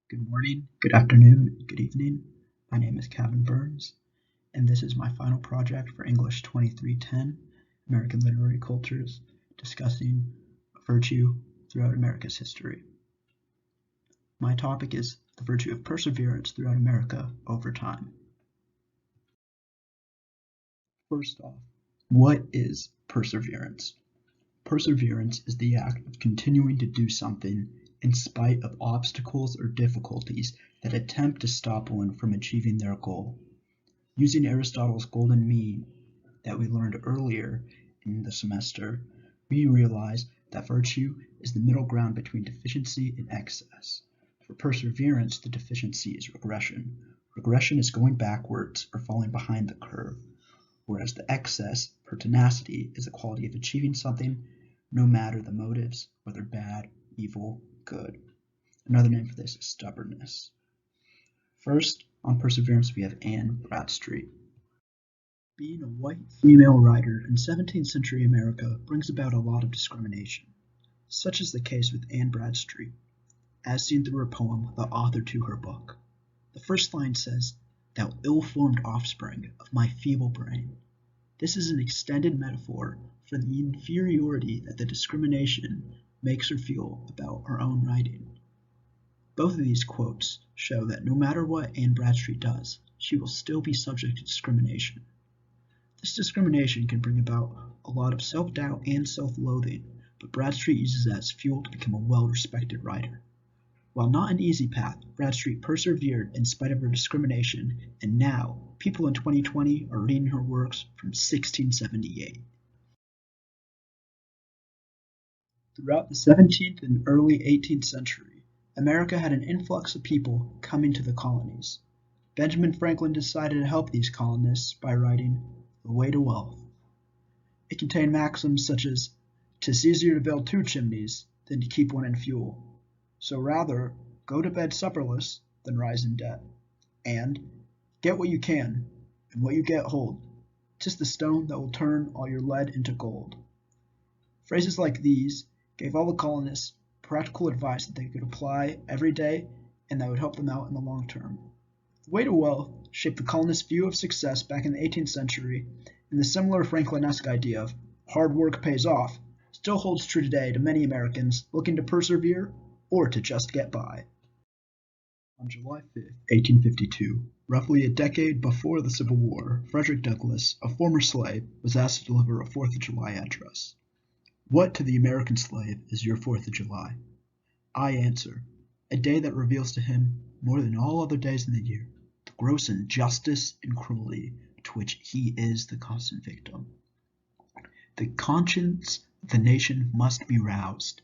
Good morning, good afternoon, good evening. My name is Cavan Burns, and this is my final project for English 2310, American Literary Cultures, discussing virtue throughout America's history. My topic is the virtue of perseverance throughout America over time. First off, what is perseverance? Perseverance is the act of continuing to do something in spite of obstacles or difficulties that attempt to stop one from achieving their goal. Using Aristotle's golden mean that we learned earlier in the semester, we realize that virtue is the middle ground between deficiency and excess. For perseverance, the deficiency is regression. Regression is going backwards or falling behind the curve, whereas the excess, pertinacity, is the quality of achieving something no matter the motives, whether bad, evil, good. Another name for this is stubbornness. First, on perseverance, we have Anne Bradstreet. Being a white female writer in 17th century America brings about a lot of discrimination. Such is the case with Anne Bradstreet, as seen through her poem, The Author to Her Book. The first line says, "Thou ill-formed offspring of my feeble brain." This is an extended metaphor for the inferiority that the discrimination makes her feel about her own writing. Both of these quotes show that no matter what Anne Bradstreet does, she will still be subject to discrimination. This discrimination can bring about a lot of self-doubt and self-loathing, but Bradstreet uses that as fuel to become a well-respected writer. While not an easy path, Bradstreet persevered in spite of her discrimination, and now, people in 2020 are reading her works from 1678. Throughout the 17th and early 18th century, America had an influx of people coming to the colonies. Benjamin Franklin decided to help these colonists by writing The Way to Wealth. It contained maxims such as, "'Tis easier to build 2 chimneys than to keep one in fuel. So rather, go to bed supperless than rise in debt. And, get what you can, and what you get hold. 'Tis the stone that will turn all your lead into gold." Phrases like these gave all the colonists practical advice that they could apply every day and that would help them out in the long term. The Way to Wealth shaped the colonists' view of success back in the 18th century, and the similar Franklin-esque idea of hard work pays off still holds true today to many Americans looking to persevere or to just get by. On July 5, 1852, roughly a decade before the Civil War, Frederick Douglass, a former slave, was asked to deliver a 4th of July address. What to the American slave is your 4th of July? I answer, a day that reveals to him, more than all other days in the year, the gross injustice and cruelty to which he is the constant victim. The conscience of the nation must be roused,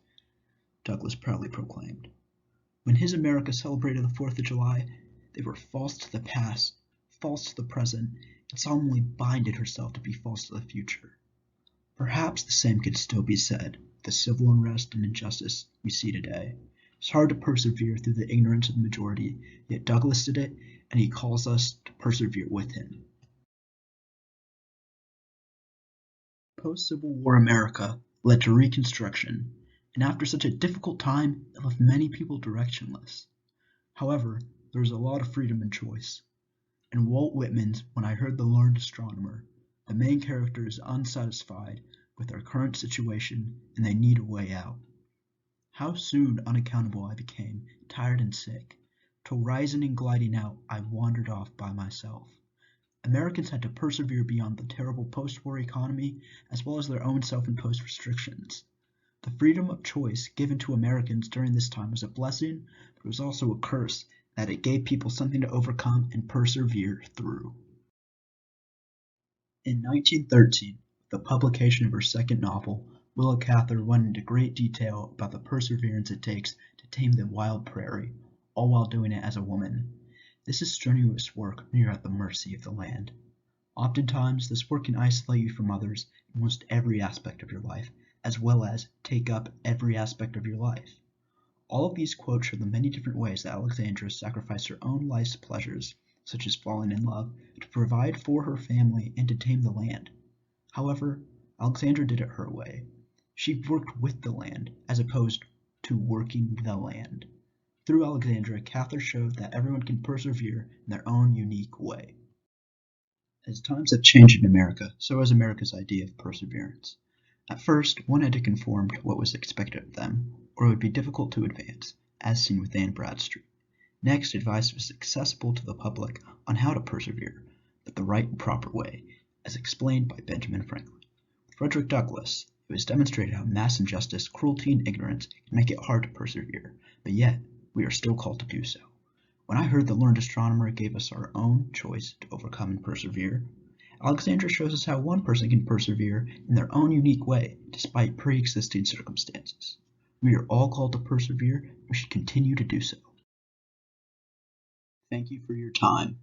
Douglass proudly proclaimed. When his America celebrated the 4th of July, they were false to the past, false to the present, and solemnly binded herself to be false to the future. Perhaps the same could still be said of the civil unrest and injustice we see today. It's hard to persevere through the ignorance of the majority, yet Douglass did it, and he calls us to persevere with him. Post-Civil War America led to Reconstruction, and after such a difficult time, it left many people directionless. However, there was a lot of freedom and choice. In Walt Whitman's When I Heard the Learned Astronomer, the main character is unsatisfied with their current situation and they need a way out. How soon unaccountable I became, tired and sick, till rising and gliding out I wandered off by myself. Americans had to persevere beyond the terrible post-war economy as well as their own self-imposed restrictions. The freedom of choice given to Americans during this time was a blessing, but it was also a curse that it gave people something to overcome and persevere through. In 1913, the publication of her second novel, Willa Cather went into great detail about the perseverance it takes to tame the wild prairie, all while doing it as a woman. This is strenuous work when you're at the mercy of the land. Oftentimes, this work can isolate you from others in almost every aspect of your life, as well as take up every aspect of your life. All of these quotes show the many different ways that Alexandra sacrificed her own life's pleasures, such as falling in love, to provide for her family and to tame the land. However, Alexandra did it her way. She worked with the land, as opposed to working the land. Through Alexandria, Catholics showed that everyone can persevere in their own unique way. As times have changed in America, so has America's idea of perseverance. At first, one had to conform to what was expected of them, or it would be difficult to advance, as seen with Anne Bradstreet. Next, advice was accessible to the public on how to persevere, but the right and proper way, as explained by Benjamin Franklin. With Frederick Douglass, it was demonstrated how mass injustice, cruelty, and ignorance can make it hard to persevere, but yet we are still called to do so. When I heard the learned astronomer gave us our own choice to overcome and persevere, Alexandria shows us how one person can persevere in their own unique way despite pre-existing circumstances. We are all called to persevere and we should continue to do so. Thank you for your time.